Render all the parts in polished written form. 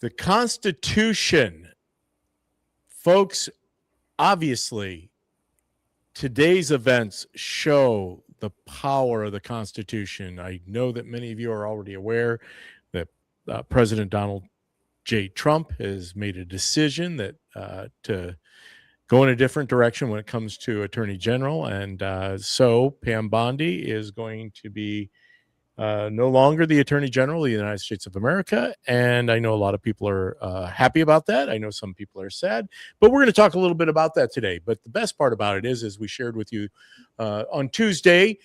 The Constitution, folks, obviously, today's events show the power of the Constitution. I know that many of you are already aware that President Donald J. Trump has made a decision that to go in a different direction when it comes to Attorney General. And so Pam Bondi is going to be no longer the Attorney General of the United States of America. And I know a lot of people are happy about that. I know some people are sad, but we're going to talk a little bit about that today. But the best part about it is, as we shared with you on Tuesday,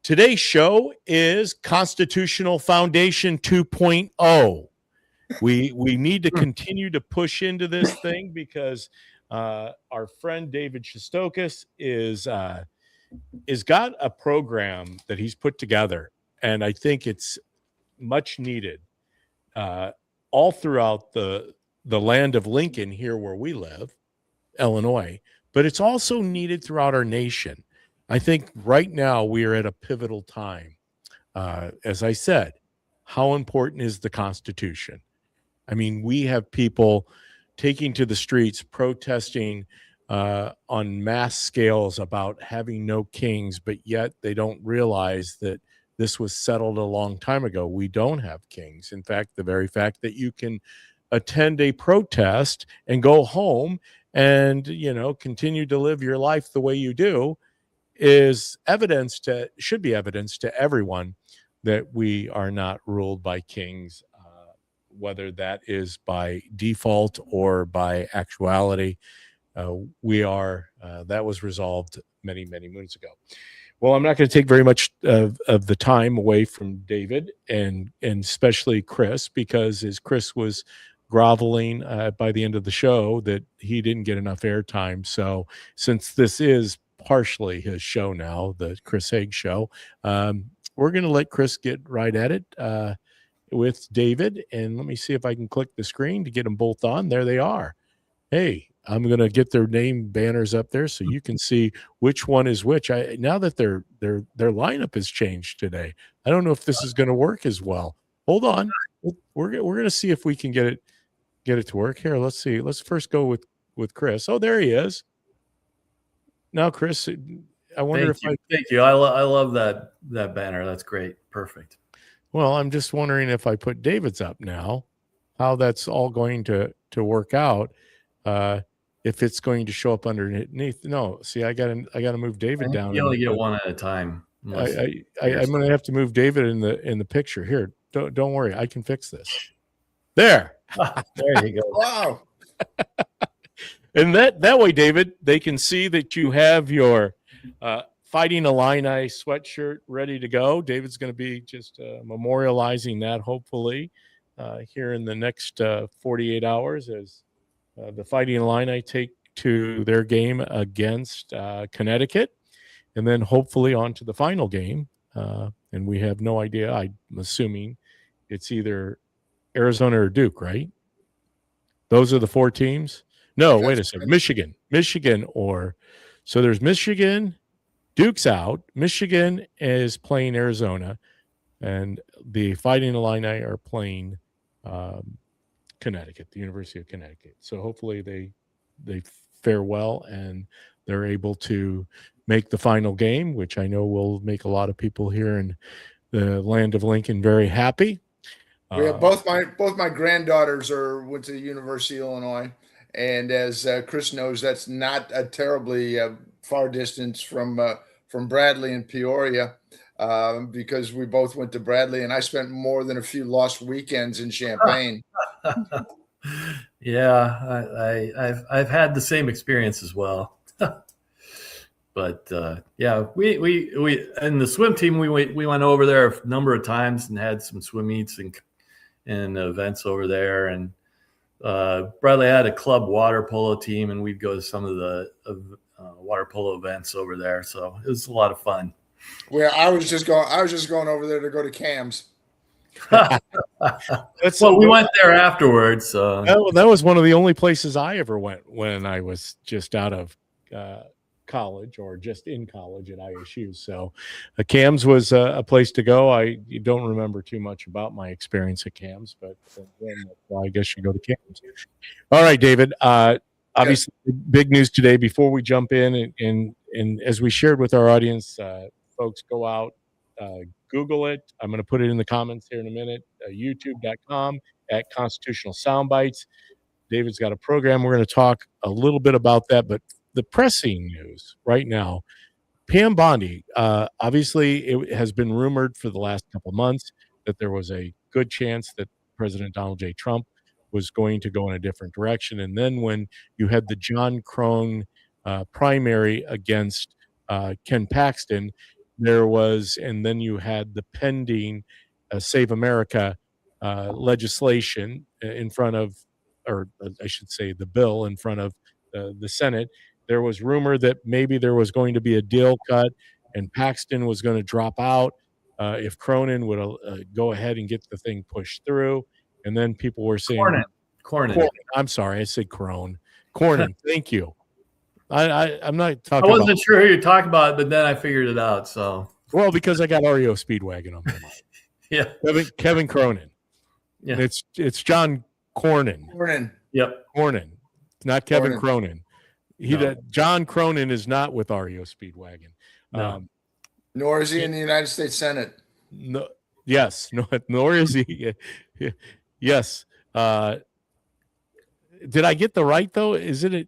today's show is Constitutional Foundation 2.0. We need to continue to push into this thing because our friend David Shestokas is got a program that he's put together. And I think it's much needed all throughout the land of Lincoln here where we live, Illinois, but it's also needed throughout our nation. I think right now we are at a pivotal time. As I said, how important is the Constitution? I mean, we have people taking to the streets, protesting on mass scales about having no kings, but yet they don't realize that this was settled a long time ago. We don't have kings. In fact, the very fact that you can attend a protest and go home and, continue to live your life the way you do should be evidence to everyone that we are not ruled by kings, whether that is by default or by actuality. That was resolved many, many moons ago. Well, I'm not going to take very much of the time away from David and especially Chris, because as Chris was groveling by the end of the show that he didn't get enough airtime. So since this is partially his show now, the Chris Haig Show, we're going to let Chris get right at it with David. And let me see if I can click the screen to get them both on. There they are. Hey, I'm going to get their name banners up there so you can see which one is which. Now that their lineup has changed today, I don't know if this is going to work as well. Hold on. We're going to see if we can get it to work here. Let's see. Let's first go with Chris. Oh, there he is. Now, Chris, I wonder Thank you. I love that banner. That's great. Perfect. Well, I'm just wondering if I put David's up now, how that's all going to work out. If it's going to show up underneath. No, see, I gotta move David down. You only get one at a time. I'm going to have to move David in the picture here. Don't worry, I can fix this. There. There you go. Wow. And that way, David, they can see that you have your Fighting Illini sweatshirt ready to go. David's going to be just memorializing that, hopefully, here in the next 48 hours as the Fighting Illini take to their game against Connecticut, and then hopefully on to the final game. And we have no idea. I'm assuming it's either Arizona or Duke, right? Those are the four teams. No, wait a second. Michigan, so there's Michigan. Duke's out. Michigan is playing Arizona, and the Fighting Illini are playing Connecticut, the University of Connecticut. So hopefully they fare well and they're able to make the final game, which I know will make a lot of people here in the land of Lincoln very happy. We have both my granddaughters went to the University of Illinois, and as Chris knows, that's not a terribly far distance from Bradley and Peoria, because we both went to Bradley, and I spent more than a few lost weekends in Champaign. Yeah, I've had the same experience as well. But yeah, we and the swim team we went over there a number of times and had some swim meets and events over there. And Bradley had a club water polo team, and we'd go to some of the water polo events over there. So it was a lot of fun. Well, I was just going over there to go to CAMS. Well, we went there afterwards. That was one of the only places I ever went when I was just out of college or just in college at ISU. So CAMS was a place to go. I don't remember too much about my experience at CAMS, but well, I guess you go to CAMS. All right, David. Obviously, big news today. Before we jump in, and as we shared with our audience, folks, go out, Google it. I'm going to put it in the comments here in a minute. YouTube.com at Constitutional Soundbites. David's got a program. We're going to talk a little bit about that, but the pressing news right now, Pam Bondi, obviously it has been rumored for the last couple of months that there was a good chance that President Donald J. Trump was going to go in a different direction. And then when you had the John Crone primary against Ken Paxton, and then you had the pending Save America legislation in front of, or I should say the bill in front of the Senate. There was rumor that maybe there was going to be a deal cut and Paxton was going to drop out if Cronin would go ahead and get the thing pushed through. And then people were saying Cornyn. I'm sorry, I said Crone. Cornyn, thank you. I'm not talking. I wasn't sure who you're talking about, but then I figured it out. So because I got REO Speedwagon on my mind. Yeah, Kevin Cronin. Yeah, it's John Cornyn. Yep, Cornyn, not Kevin Cronin. John Cronin is not with REO Speedwagon. No. Nor is he in the United States Senate. No. Yes. No. Nor is he. Yes. Did I get the right though? Paxton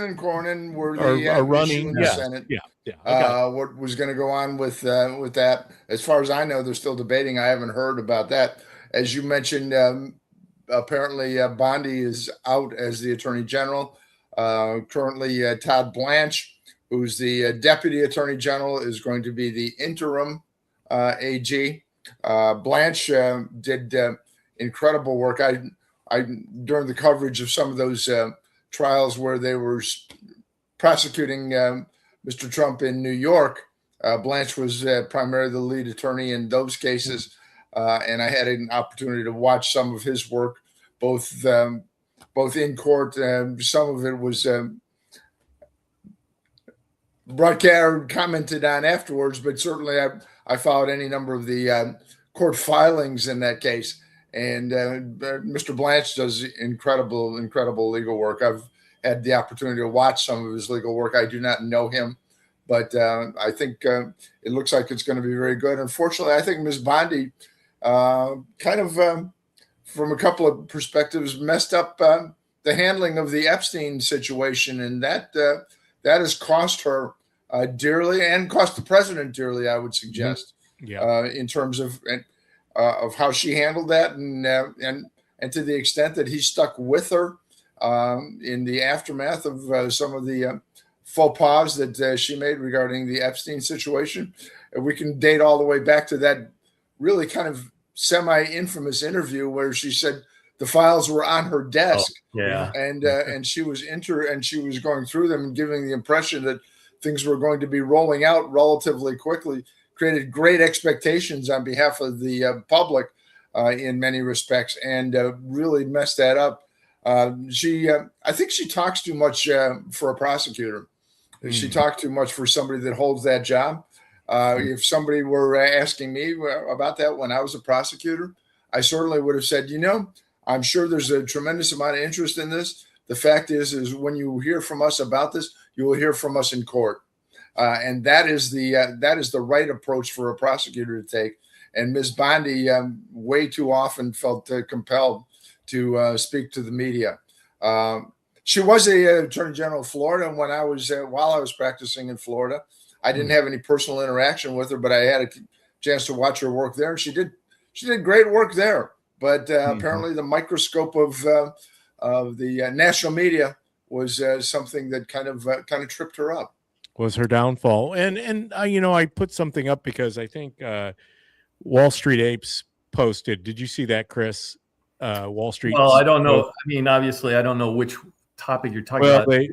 and Cornyn were are running in the Senate. Yeah. Okay. What was going to go on with that? As far as I know, they're still debating. I haven't heard about that. As you mentioned, apparently Bondi is out as the Attorney General. Currently, Todd Blanche, who's the Deputy Attorney General, is going to be the interim AG. Blanche did incredible work. I during the coverage of some of those trials where they were prosecuting Mr. Trump in New York, Blanche was primarily the lead attorney in those cases, and I had an opportunity to watch some of his work, both in court. Some of it was broadcast, commented on afterwards, but certainly I followed any number of the court filings in that case. And Mr. Blanche does incredible legal work. I've had the opportunity to watch some of his legal work. I do not know him, but I think it looks like it's going to be very good. Unfortunately, I think Ms. Bondi kind of, from a couple of perspectives, messed up the handling of the Epstein situation, and that has cost her dearly and cost the president dearly, I would suggest, in terms of how she handled that, and to the extent that he stuck with her in the aftermath of some of the faux pas that she made regarding the Epstein situation. We can date all the way back to that really kind of semi-infamous interview where she said the files were on her desk, and she was going through them and giving the impression that things were going to be rolling out relatively quickly. Created great expectations on behalf of the public in many respects, and really messed that up. I think she talks too much for a prosecutor. She talked too much for somebody that holds that job. If somebody were asking me about that when I was a prosecutor, I certainly would have said, I'm sure there's a tremendous amount of interest in this. The fact is when you hear from us about this, you will hear from us in court. And that is the right approach for a prosecutor to take. And Ms. Bondi way too often felt compelled to speak to the media. She was the Attorney General of Florida, and while I was practicing in Florida, I didn't have any personal interaction with her, but I had a chance to watch her work there. And she did great work there. But apparently, the microscope of the national media was something that kind of tripped her up. Was her downfall. And I put something up because I think Wall Street Apes posted. Did you see that, Chris? Wall Street. Well, I don't know. I mean, obviously, I don't know which topic you're talking about. They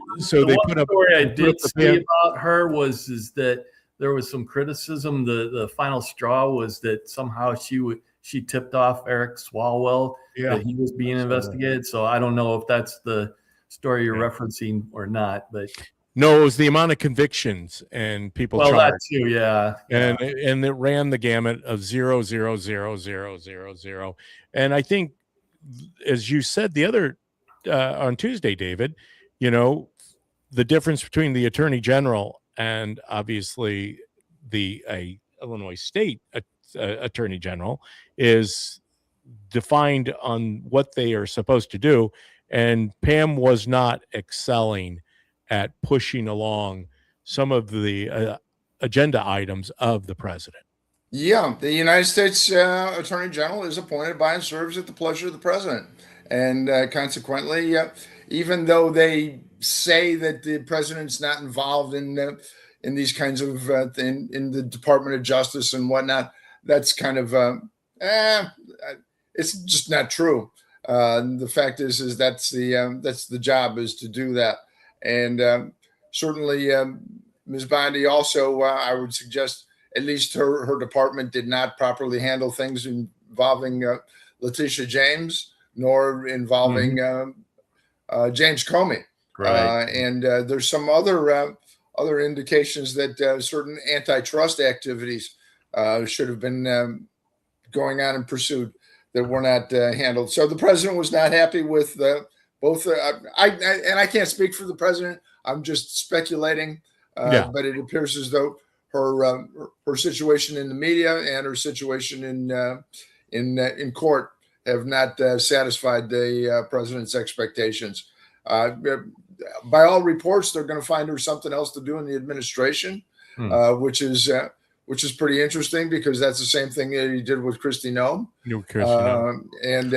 put up. Story I did see about her is that there was some criticism. The final straw was that somehow she tipped off Eric Swalwell that he was being investigated. So I don't know if that's the story you're referencing or not, but. No, it was the amount of convictions and people Well, that charged. too, yeah. And it ran the gamut of 0, 0, 0, 0, 0, 0. And I think, as you said the other on Tuesday, David, you know, the difference between the attorney general and obviously the Illinois state attorney general is defined on what they are supposed to do. And Pam was not excelling at pushing along some of the agenda items of the president. Yeah, the United States Attorney General is appointed by and serves at the pleasure of the president. And consequently, even though they say that the president's not involved in these kinds of in the Department of Justice and whatnot, that's kind of it's just not true. The fact is that's the job, is to do that. And certainly, Ms. Bondi also, I would suggest, at least her department did not properly handle things involving Letitia James, nor involving James Comey. Right. And there's some other indications that certain antitrust activities should have been going on and pursued that were not handled. So the president was not happy with both. I can't speak for the president. I'm just speculating. But it appears as though her situation in the media and her situation in court have not satisfied the president's expectations. By all reports, they're going to find her something else to do in the administration, which is pretty interesting, because that's the same thing that he did with Kristi Noem. And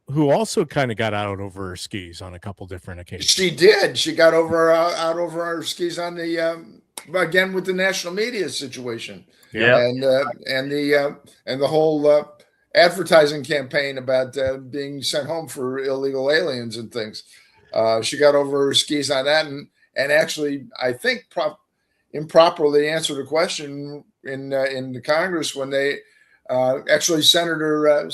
who also kind of got out over her skis on a couple different occasions. She did. She got out over her skis on the again with the national media situation. Yeah. And the whole advertising campaign about being sent home for illegal aliens and things. She got over her skis on that, and actually, I think improperly answered a question in the Congress when they actually Senator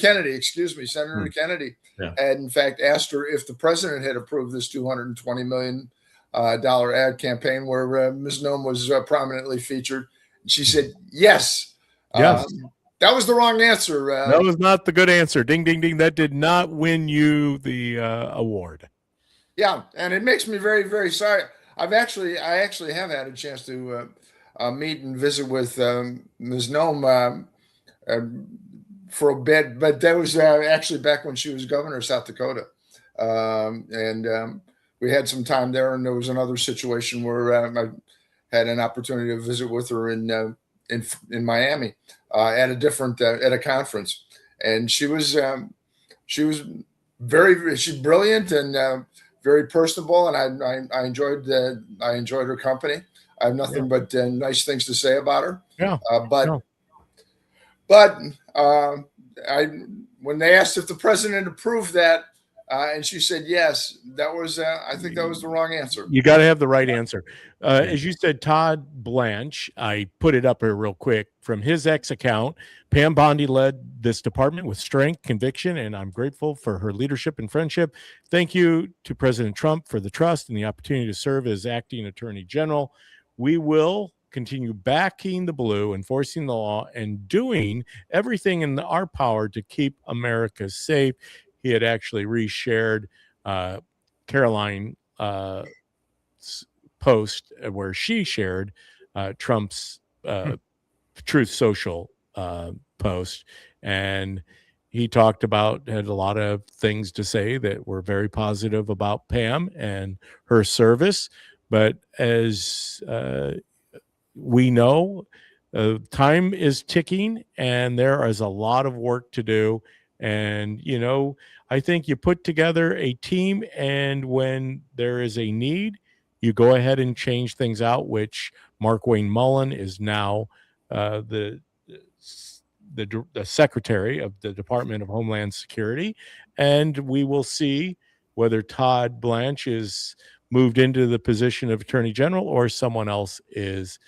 Kennedy, had in fact asked her if the president had approved this $220 million ad campaign where Ms. Noem was prominently featured. And she said yes. Yes. That was the wrong answer. That was not the good answer. Ding, ding, ding. That did not win you the award. Yeah, and it makes me very, very sorry. I actually have had a chance to meet and visit with Ms. Noem for a bit, but that was actually back when she was governor of South Dakota, and we had some time there. And there was another situation where I had an opportunity to visit with her in Miami at a conference, and she's brilliant and very personable, and I enjoyed her company. I have nothing but nice things to say about her. Yeah. When they asked if the president approved that, and she said yes, that was I think that was the wrong answer. You got to have the right answer. As you said, Todd Blanche, I put it up here real quick from his X account. Pam Bondi led this department with strength, conviction, and I'm grateful for her leadership and friendship. Thank you to President Trump for the trust and the opportunity to serve as acting attorney general. We will continue backing the blue, enforcing the law, and doing everything in our power to keep America safe. He had actually reshared Caroline post where she shared Trump's Truth Social post, and he had a lot of things to say that were very positive about Pam and her service. But as we know, time is ticking, and there is a lot of work to do. And, I think you put together a team, and when there is a need, you go ahead and change things out, which Mark Wayne Mullen is now the Secretary of the Department of Homeland Security. And we will see whether Todd Blanche is moved into the position of Attorney General or someone else is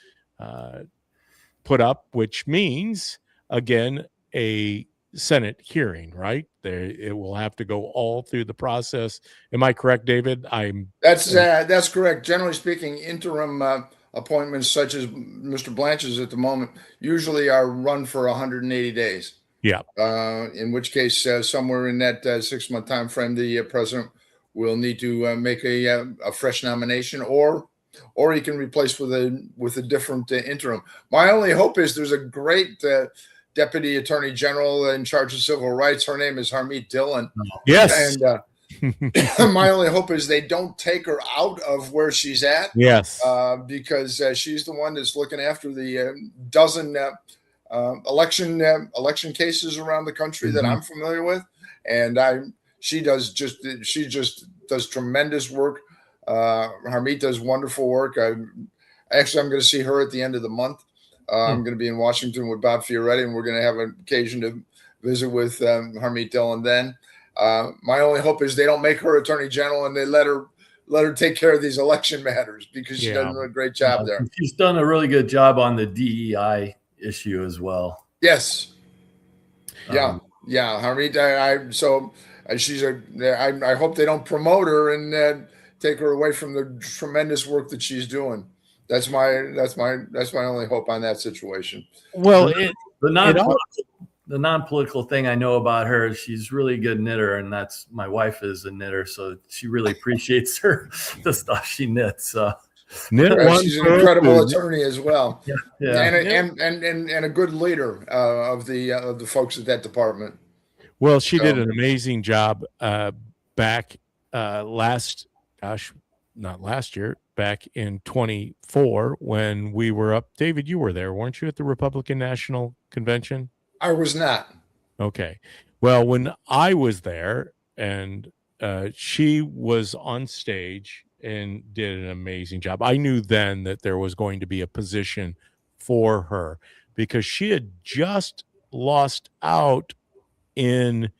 put up, which means, again, a Senate hearing, right? It will have to go all through the process. Am I correct, David? That's correct. Generally speaking, interim appointments such as Mr. Blanchard's at the moment usually are run for 180 days. Yeah. In which case, somewhere in that 6-month time frame, the president will need to make a fresh nomination, or he can replace with a different interim. My only hope is there's a great Deputy Attorney General in charge of civil rights. Her name is Harmeet Dillon. Yes. And my only hope is they don't take her out of where she's at. Yes. Because she's the one that's looking after the dozen election cases around the country that I'm familiar with, and she just does tremendous work. Harmeet does wonderful work. I'm going to see her at the end of the month. I'm going to be in Washington with Bob Fioretti, and we're going to have an occasion to visit with Harmeet Dillon then. My only hope is they don't make her Attorney General and they let her take care of these election matters, because she does a great job there. She's done a really good job on the DEI issue as well. Yes. Yeah. Harmeet, I hope they don't promote her and take her away from the tremendous work that she's doing. That's my only hope on that situation. Well, the non-political thing I know about her is she's really a good knitter, and that's my wife is a knitter, so she really appreciates the stuff she knits. She's an incredible attorney as well. Yeah. And a good leader of the folks at that department. Well, she did an amazing job back back in 24 when we were up. David, you were there, weren't you, at the Republican National Convention? I was not. Okay. Well, when I was there, and she was on stage and did an amazing job. I knew then that there was going to be a position for her, because she had just lost out in,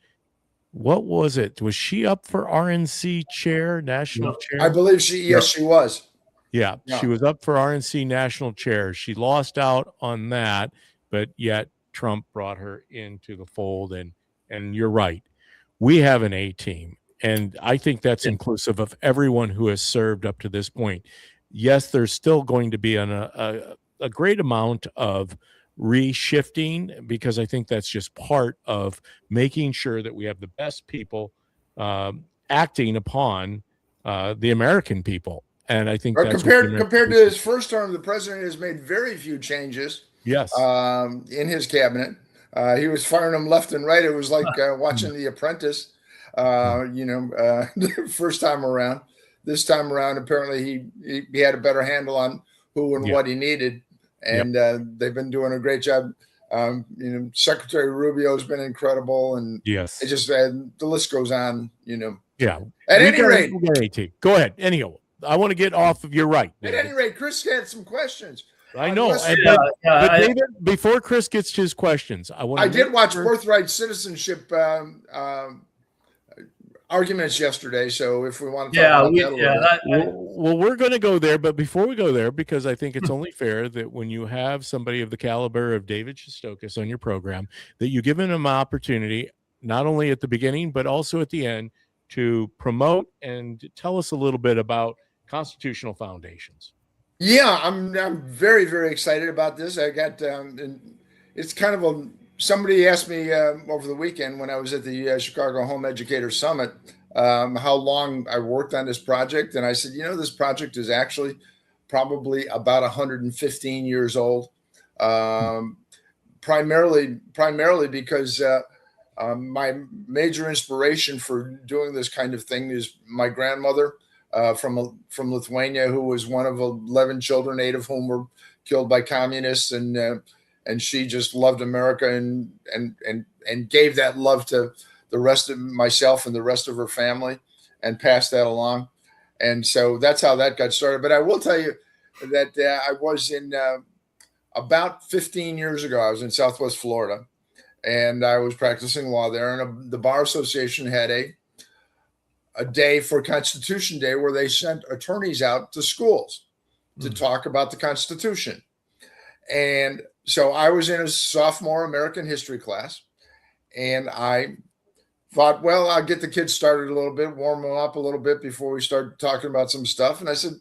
what was it? Was she up for RNC chair, national chair? I believe she was. Yeah, she was up for RNC national chair. She lost out on that, but yet Trump brought her into the fold. And you're right. We have an A team. And I think that's inclusive of everyone who has served up to this point. Yes, there's still going to be a great amount of reshifting, because I think that's just part of making sure that we have the best people acting upon the American people. And I think that's compared to his first term, the president has made very few changes. Yes. In his cabinet, he was firing them left and right. It was like watching The Apprentice. First time around. This time around, apparently he had a better handle on who and what he needed, and they've been doing a great job. Secretary Rubio's been incredible, and yes, it just the list goes on. Yeah. At any rate, go ahead. Anyhow, I want to get off of your right. David. At any rate, Chris had some questions. I know. But David, before Chris gets to his questions, I did watch Birthright Citizenship arguments yesterday, so if we want to talk about that, well, we're going to go there, but before we go there, because I think it's only fair that when you have somebody of the caliber of David Shestokas on your program, that you give him an opportunity, not only at the beginning but also at the end, to promote and tell us a little bit about constitutional foundations. Yeah, I'm very, very excited about this. I got it's kind of somebody asked me over the weekend when I was at the Chicago Home Educator Summit how long I worked on this project. And I said, this project is actually probably about 115 years old, primarily because my major inspiration for doing this kind of thing is my grandmother from Lithuania, who was one of 11 children, 8 of whom were killed by communists. And she just loved America and gave that love to the rest of myself and the rest of her family and passed that along. And so that's how that got started. But I will tell you that I was in about 15 years ago, I was in Southwest Florida, and I was practicing law there. And the Bar Association had a day for Constitution Day where they sent attorneys out to schools to talk about the Constitution. And so I was in a sophomore American history class, and I thought, well, I'll get the kids started a little bit, warm them up a little bit before we start talking about some stuff. And I said,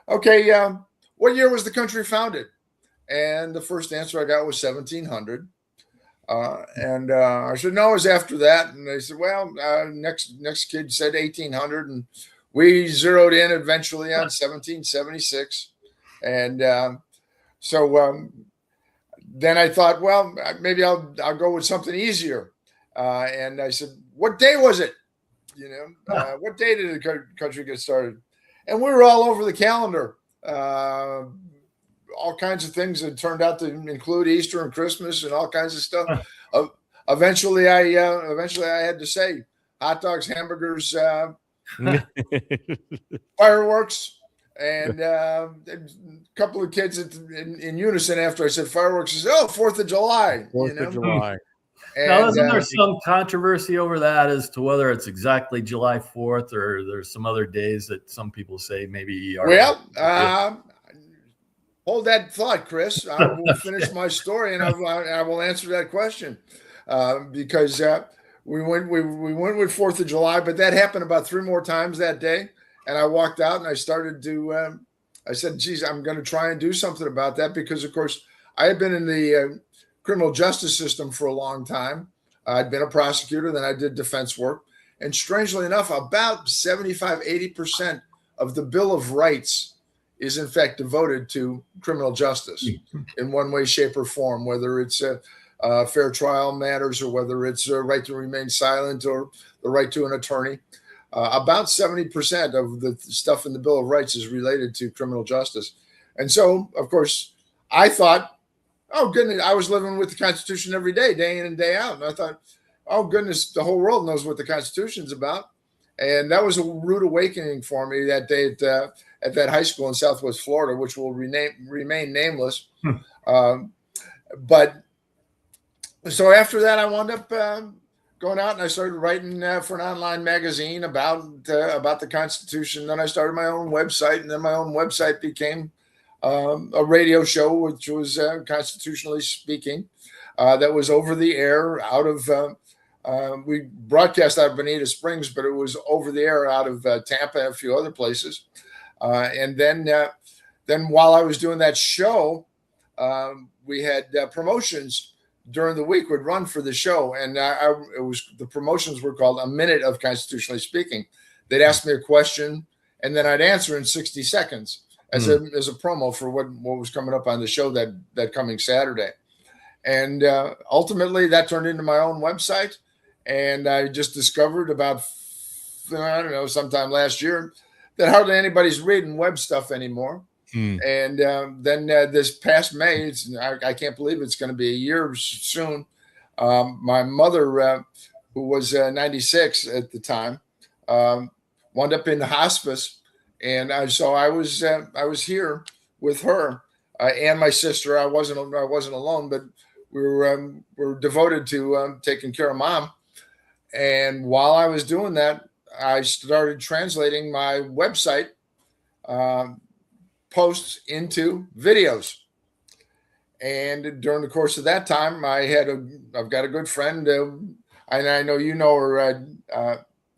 okay, what year was the country founded? And the first answer I got was 1700. And I said, no, it was after that. And they said, well, next kid said 1800. And we zeroed in eventually on 1776. And so then I thought, well, maybe I'll go with something easier. And I said, what day was it? What day did the country get started? And we were all over the calendar. All kinds of things that turned out to include Easter and Christmas and all kinds of stuff. Eventually, I had to say hot dogs, hamburgers, fireworks, and a couple of kids in unison after I said fireworks says, "Oh, 4th of July." 4th of July. And, now, isn't there some controversy over that as to whether it's exactly July 4th or there's some other days that some people say maybe? Hold that thought, Chris. I will finish my story and I will answer that question because we went with 4th of July, but that happened about 3 more times that day. And I walked out and I started to, I said, geez, I'm going to try and do something about that because, of course, I had been in the criminal justice system for a long time. I'd been a prosecutor, then I did defense work. And strangely enough, about 75-80% of the Bill of Rights is in fact devoted to criminal justice in one way, shape, or form, whether it's fair trial matters or whether it's a right to remain silent or the right to an attorney. About 70% of the stuff in the Bill of Rights is related to criminal justice. And so, of course, I thought, oh, goodness, I was living with the Constitution every day, day in and day out. And I thought, oh, goodness, the whole world knows what the Constitution's about. And that was a rude awakening for me that day at that high school in Southwest Florida, which will remain nameless. But so after that, I wound up going out and I started writing for an online magazine about the Constitution. Then I started my own website, and then my own website became a radio show, which was Constitutionally Speaking, that was over the air out of. We broadcast out of Bonita Springs, but it was over the air out of Tampa and a few other places. And then while I was doing that show, we had promotions during the week would run for the show. And the promotions were called A Minute of Constitutionally Speaking. They'd ask me a question and then I'd answer in 60 seconds as a promo for what was coming up on the show that coming Saturday. And ultimately that turned into my own website. And I just discovered about, I don't know, sometime last year that hardly anybody's reading web stuff anymore. And then this past May, I can't believe it's going to be a year soon. My mother, who was 96 at the time, wound up in the hospice. And so I was here with her and my sister. I wasn't alone, but we were devoted to taking care of Mom. And while I was doing that, I started translating my website posts into videos. And during the course of that time, I've got a good friend, and I know you know her,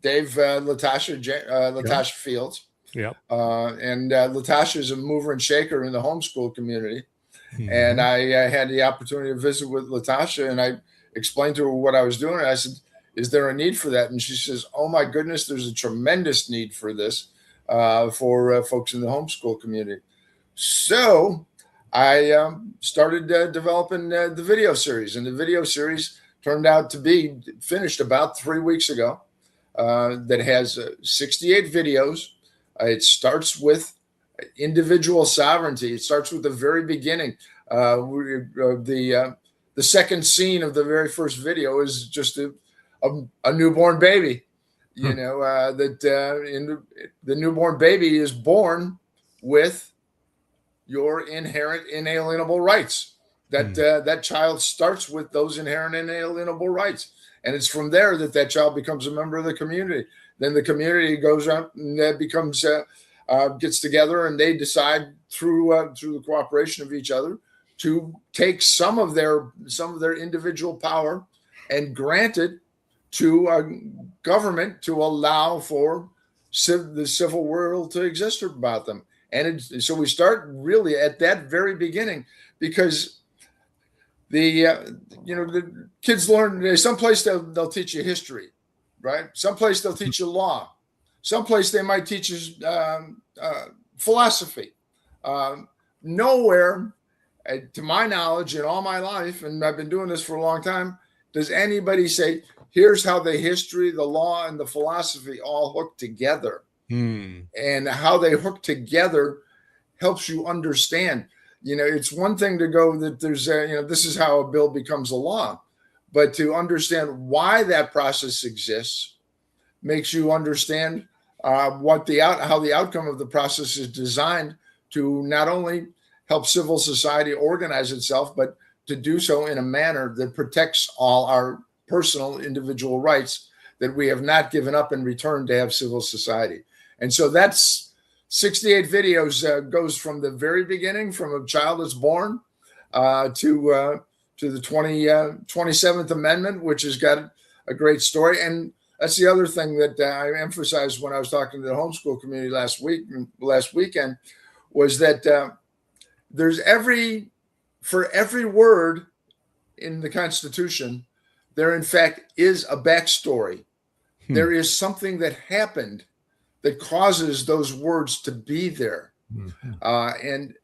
Dave Latasha Fields. Yep. And Latasha is a mover and shaker in the homeschool community. Mm-hmm. And I had the opportunity to visit with Latasha, and I explained to her what I was doing. And I said, is there a need for that? And she says, oh my goodness, there's a tremendous need for this for folks in the homeschool community. So I started developing the video series, and the video series turned out to be finished about 3 weeks ago. That has 68 videos. It starts with individual sovereignty. It starts with the very beginning. The second scene of the very first video is just a newborn baby. You know, the newborn baby is born with your inherent inalienable rights. That child starts with those inherent inalienable rights. And it's from there that child becomes a member of the community. Then the community goes up and becomes gets together, and they decide through the cooperation of each other to take some of their individual power and granted to a government to allow for the civil world to exist about them. And so we start really at that very beginning, because the kids learn someplace they'll teach you history, right? Someplace they'll teach you law. Someplace they might teach you philosophy. Nowhere, to my knowledge, in all my life, and I've been doing this for a long time, does anybody say, here's how the history, the law, and the philosophy all hook together. And how they hook together helps you understand. It's one thing to go that there's this is how a bill becomes a law, but to understand why that process exists makes you understand how the outcome of the process is designed to not only help civil society organize itself, but to do so in a manner that protects all our personal individual rights that we have not given up in return to have civil society. And so that's 68 videos, goes from the very beginning, from a child that's born to the 27th Amendment, which has got a great story. And that's the other thing that I emphasized when I was talking to the homeschool community last weekend, was that for every word in the Constitution, there in fact is a backstory. There is something that happened that causes those words to be there. And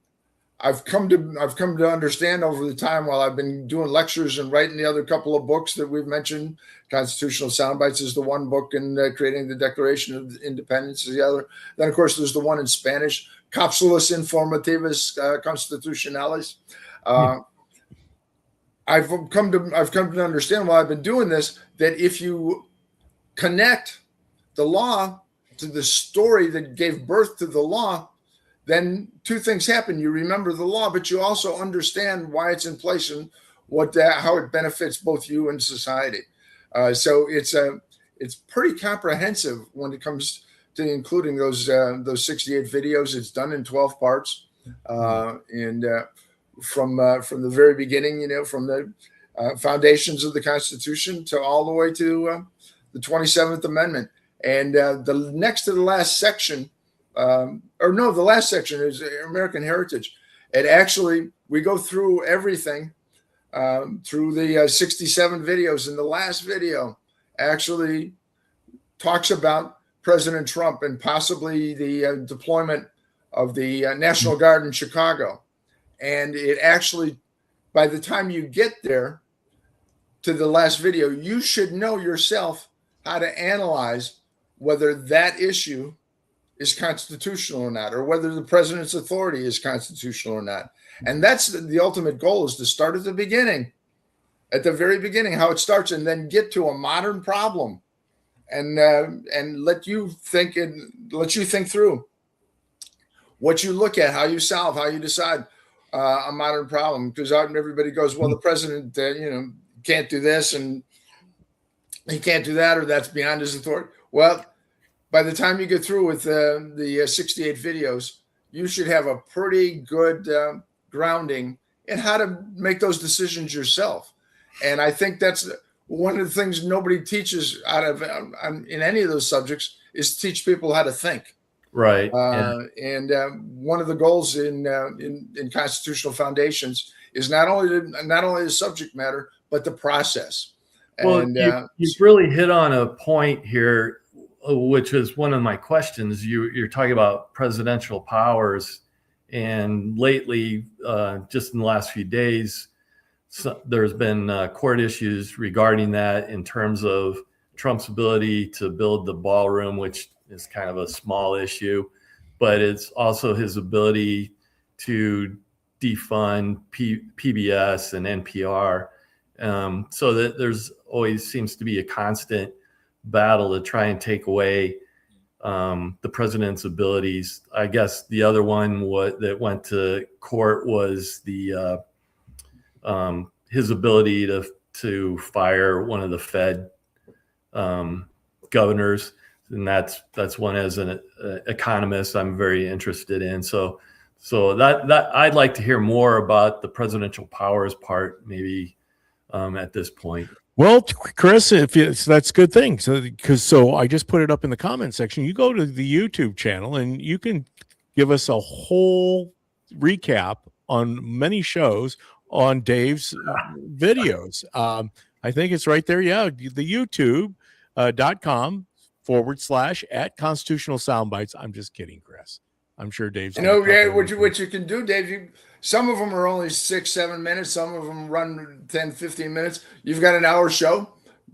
I've come to understand over the time, while I've been doing lectures and writing the other couple of books that we've mentioned. Constitutional Soundbites is the one book, and Creating the Declaration of Independence is the other. Then, of course, there's the one in Spanish, Cápsulas Informativas Constitucionales. I've come to understand, while I've been doing this, that if you connect the law to the story that gave birth to the law, then two things happen. You remember the law, but you also understand why it's in place and how it benefits both you and society. So it's pretty comprehensive when it comes to including those 68 videos. It's done in 12 parts, and from the very beginning, from the foundations of the Constitution to all the way to the 27th Amendment. And the next to the last section, the last section is American Heritage. And actually, we go through everything through the 67 videos. And the last video actually talks about President Trump and possibly the deployment of the National Guard in Chicago. And it actually, by the time you get there to the last video, you should know yourself how to analyze whether that issue is constitutional or not, or whether the president's authority is constitutional or not. And that's the ultimate goal, is to start at the beginning, at the very beginning, how it starts, and then get to a modern problem and let you think through what you look at, how you solve, how you decide a modern problem. Because everybody goes, well, the president, can't do this and he can't do that, or that's beyond his authority. Well, by the time you get through with the 68 videos, you should have a pretty good grounding in how to make those decisions yourself. And I think that's one of the things nobody teaches in any of those subjects, is teach people how to think. Right. And one of the goals in constitutional foundations is not only the subject matter, but the process. Well, and you've really hit on a point here, which is one of my questions. You're talking about presidential powers, and lately, just in the last few days, there's been court issues regarding that, in terms of Trump's ability to build the ballroom, which is kind of a small issue, but it's also his ability to defund PBS and NPR. So that there's always seems to be a constant battle to try and take away the president's abilities. I guess the other one that went to court was his ability to fire one of the Fed governors, and that's one, as an economist, I'm very interested in. So that I'd like to hear more about the presidential powers part, maybe at this point. Well, Chris, if it's, that's a good thing. So I just put it up in the comment section. You go to the YouTube channel and you can give us a whole recap on many shows on Dave's videos. I think it's right there. Yeah, the YouTube.com / at Constitutional Soundbites. I'm just kidding, Chris. I'm sure Dave's. You know, yeah, what you can do, Dave, some of them are only 6-7 minutes. Some of them run 10-15 minutes. You've got an hour show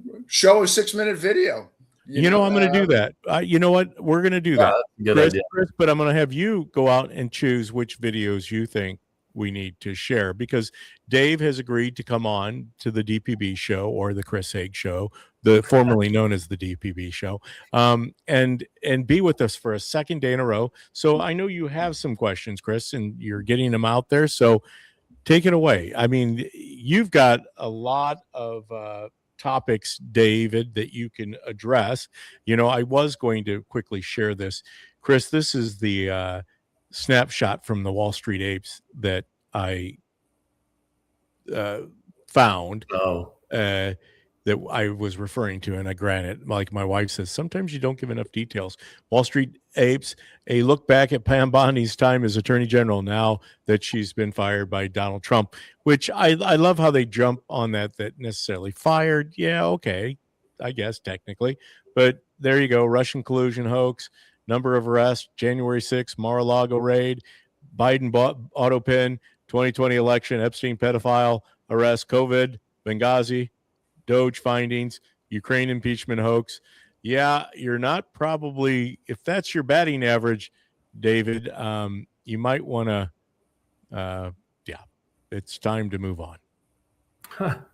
a 6-minute video. You know, I'm going to do that. You know what? We're going to do that. Good idea. Chris, but I'm going to have you go out and choose which videos you think we need to share, because Dave has agreed to come on to the DPB show, or the Chris Haig show, the formerly known as the DPB show, and be with us for a second day in a row. So I know you have some questions, Chris, and you're getting them out there. So take it away. I mean, you've got a lot of topics, David, that you can address. You know, I was going to quickly share this. Chris, this is the snapshot from the Wall Street Apes that I found that I was referring to. And I granted, like my wife says, sometimes you don't give enough details. Wall Street Apes, a look back at Pam Bondi's time as Attorney General now that she's been fired by Donald Trump, which I love how they jump on that necessarily fired. Yeah, okay, I guess technically. But there you go. Russian collusion hoax, number of arrests, January 6th, Mar-a-Lago raid, Biden auto pin, 2020 election, Epstein pedophile arrest, COVID, Benghazi, Doge findings, Ukraine impeachment hoax. Yeah, you're not probably, if that's your batting average, David, you might want to, it's time to move on.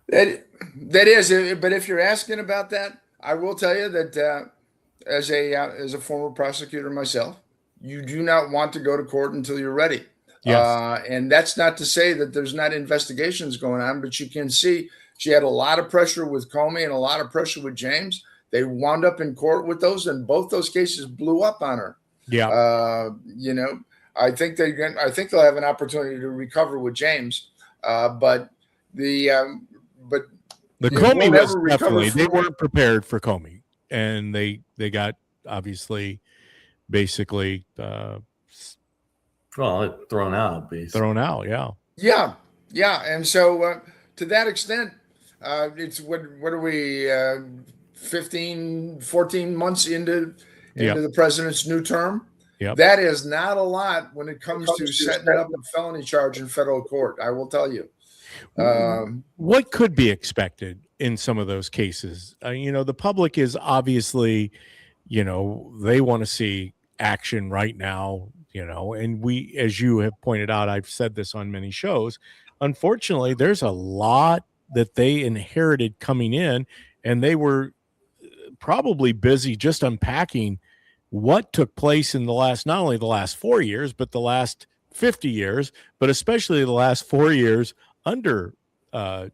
That is, but if you're asking about that, I will tell you that as a former prosecutor myself, you do not want to go to court until you're ready. Yes. And that's not to say that there's not investigations going on, but you can see she had a lot of pressure with Comey and a lot of pressure with James. They wound up in court with those, and both those cases blew up on her. Yeah. You know, I think they'll have an opportunity to recover with James, but the Comey was definitely, they weren't prepared for Comey, and they got obviously basically thrown out, basically. Thrown out, yeah, and so to that extent, it's what are we 14 months into the president's new term? Yep. That is not a lot when it comes to setting up a felony charge in federal court, I will tell you. What could be expected in some of those cases? You know, the public is obviously, you know, they want to see action right now, you know, and we, as you have pointed out, I've said this on many shows, unfortunately, there's a lot that they inherited coming in, and they were probably busy just unpacking what took place in the last, not only the last 4 years, but the last 50 years, but especially the last 4 years under Joe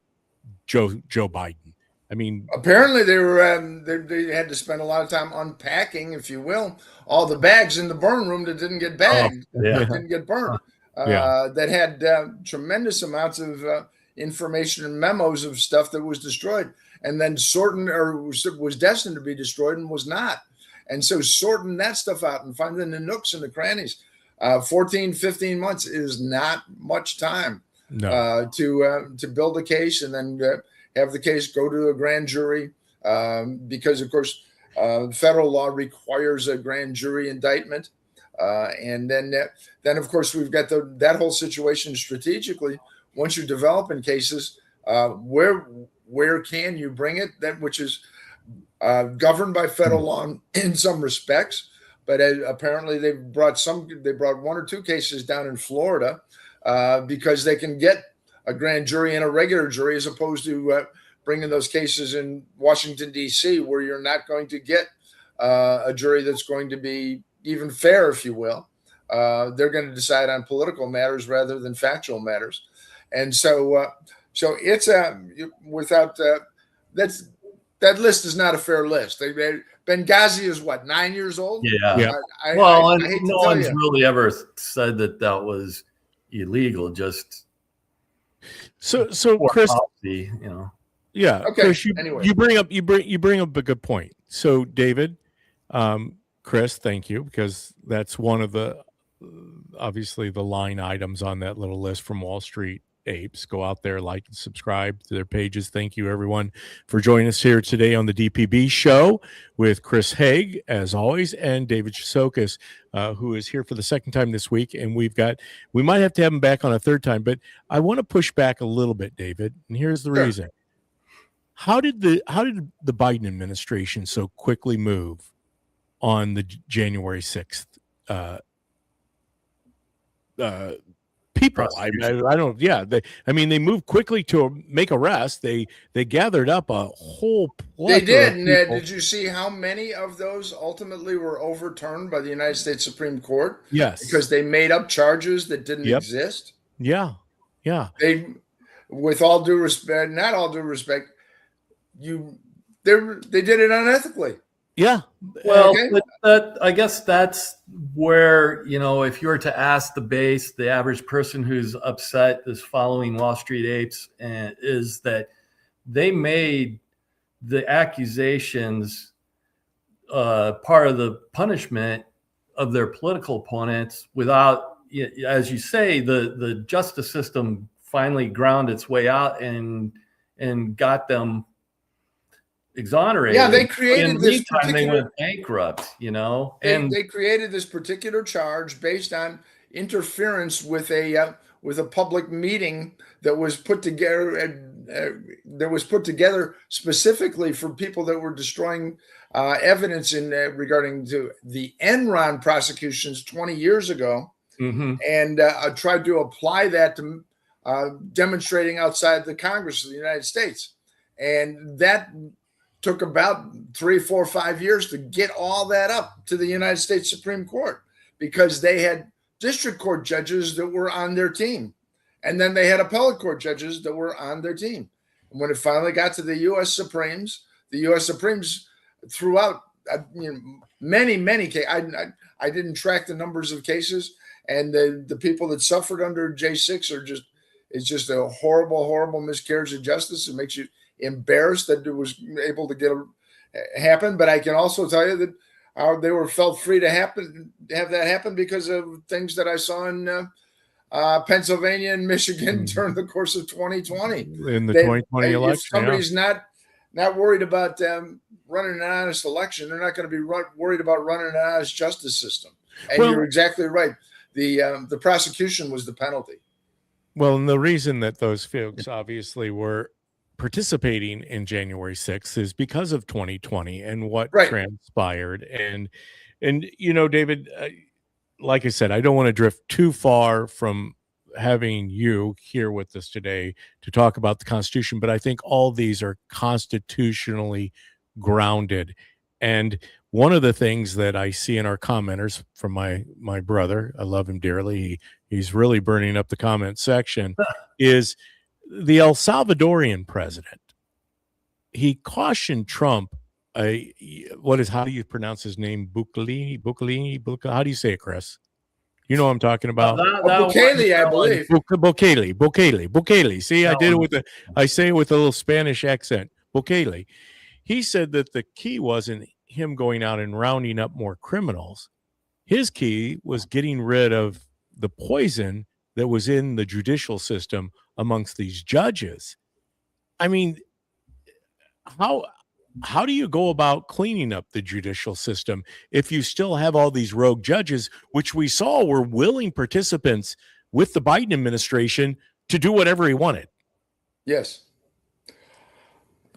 Biden. I mean, apparently they had to spend a lot of time unpacking, if you will, all the bags in the burn room that didn't get bagged, didn't get burned, that had tremendous amounts of information and memos of stuff that was destroyed, and then sorting, or was destined to be destroyed and was not. And so sorting that stuff out and finding the nooks and the crannies, 14, 15 months is not much time to build a case and then have the case go to a grand jury, because, of course, federal law requires a grand jury indictment. And then, of course, we've got that whole situation strategically. Once you're developing cases, where can you bring it? That which is governed by federal law in some respects, but apparently they brought 1 or 2 cases down in Florida because they can get a grand jury and a regular jury, as opposed to bringing those cases in Washington, D.C., where you're not going to get a jury that's going to be even fair, if you will. They're going to decide on political matters rather than factual matters. And so it's without that list is not a fair list. Benghazi is what, 9 years old? Yeah. I hate no one's really ever said that was illegal. Just so Chris, policy, you know. Yeah, Okay, Chris, anyway. you bring up a good point. So, David, Chris, thank you, because that's one of the obviously the line items on that little list from Wall Street Apes. Go out there, like and subscribe to their pages. Thank you, everyone, for joining us here today on the DPB show with Chris Haig, as always, and David Chisokis, who is here for the second time this week. And we might have to have him back on a third time, but I want to push back a little bit, David. And here's the Sure. reason. How did the Biden administration so quickly move on the January 6th people? I don't. Yeah, they moved quickly to make arrests. They gathered up a whole plethora They did. of And people. did you see how many of those ultimately were overturned by the United States Supreme Court? Yes, Because they made up charges that didn't Yep. exist. yeah. They, with all due respect, not all due respect, they did it unethically. Yeah. Well, Okay. but I guess that's where, if you were to ask the average person who's upset is following Wall Street Apes, is that they made the accusations part of the punishment of their political opponents without, as you say, the justice system finally ground its way out and got them exonerated. Yeah, they created in the this meantime, they particular- went bankrupt, and They created this particular charge based on interference with a public meeting that was put together specifically for people that were destroying evidence regarding to the Enron prosecutions 20 years ago, Mhm. and tried to apply that to demonstrating outside the Congress of the United States, and that took about 3, 4, 5 years to get all that up to the United States Supreme Court, because they had district court judges that were on their team. And then they had appellate court judges that were on their team. And when it finally got to the U.S. Supremes threw out many, many cases. I didn't track the numbers of cases, and the people that suffered under J6 it's just a horrible, horrible miscarriage of justice. It makes you embarrassed that it was able to happen. But I can also tell you that they were felt free to have that happen because of things that I saw in Pennsylvania and Michigan during the course of 2020. In the 2020 election. If somebody's not worried about running an honest election, they're not going to be worried about running an honest justice system. And you're exactly right. The prosecution was the penalty. Well, and the reason that those folks obviously were participating in January 6th is because of 2020 and what transpired. And David, like I said, I don't want to drift too far from having you here with us today to talk about the Constitution, but I think all these are constitutionally grounded. And one of the things that I see in our commenters from my brother, I love him dearly, he's really burning up the comment section, is the El Salvadorian president. He cautioned Trump, how do you pronounce his name? Bukele? How do you say it, Chris? You know what I'm talking about? Bukele, I believe. Bukele. See, I say it with a little Spanish accent. Bukele. He said that the key wasn't him going out and rounding up more criminals. His key was getting rid of the poison that was in the judicial system amongst these judges. I mean, how do you go about cleaning up the judicial system if you still have all these rogue judges, which we saw were willing participants with the Biden administration to do whatever he wanted? Yes.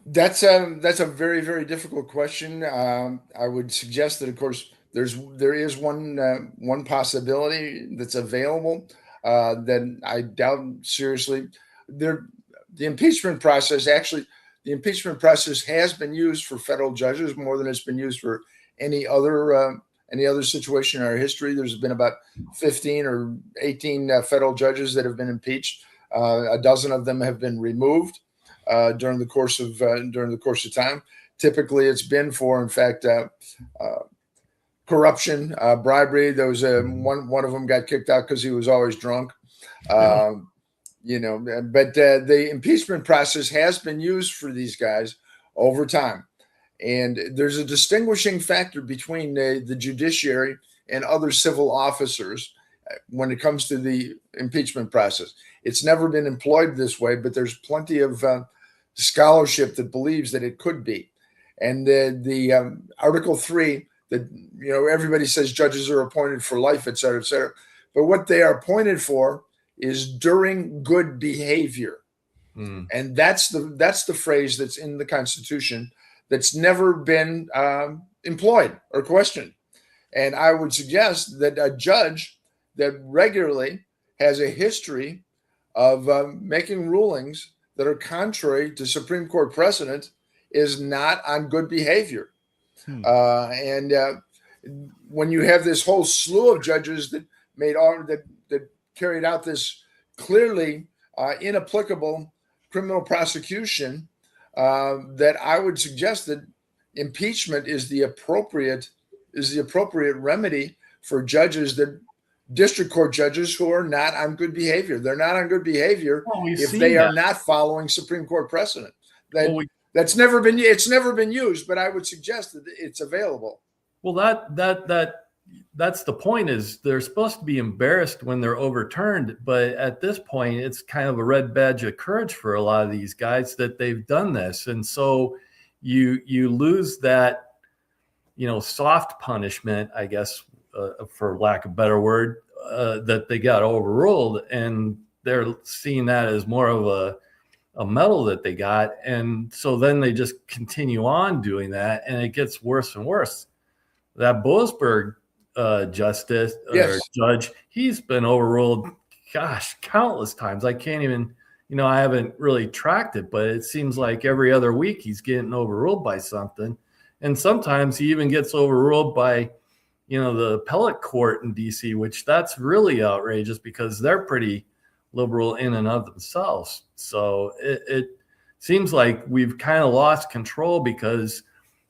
That's a very, very difficult question. I would suggest that, of course, there is one possibility that's available that I doubt seriously. The impeachment process has been used for federal judges more than it's been used for any other situation in our history. There's been about 15 or 18 federal judges that have been impeached. A dozen of them have been removed during the course of time. Typically, it's been for, in fact, corruption, bribery. There was one of them got kicked out because he was always drunk. But the impeachment process has been used for these guys over time. And there's a distinguishing factor between the judiciary and other civil officers when it comes to the impeachment process. It's never been employed this way, but there's plenty of scholarship that believes that it could be. And the Article 3, that everybody says judges are appointed for life, et cetera, et cetera. But what they are appointed for is during good behavior. And that's the phrase that's in the Constitution that's never been employed or questioned. And I would suggest that a judge that regularly has a history of making rulings that are contrary to Supreme Court precedent is not on good behavior. And when you have this whole slew of judges that that carried out this clearly inapplicable criminal prosecution, that I would suggest that impeachment is the appropriate remedy for district court judges who are not on good behavior. They're not on good behavior if they are not following Supreme Court precedent. It's never been used, but I would suggest that it's available. Well, that's the point, is they're supposed to be embarrassed when they're overturned. But at this point, it's kind of a red badge of courage for a lot of these guys that they've done this. And so you lose that, soft punishment, I guess, for lack of a better word, that they got overruled. And they're seeing that as more of a medal that they got. And so then they just continue on doing that, and it gets worse and worse. That Boasberg justice or judge, he's been overruled, countless times. I can't even, I haven't really tracked it, but it seems like every other week he's getting overruled by something. And sometimes he even gets overruled by, the appellate court in DC, which that's really outrageous because they're pretty liberal in and of themselves. So it seems like we've kind of lost control because,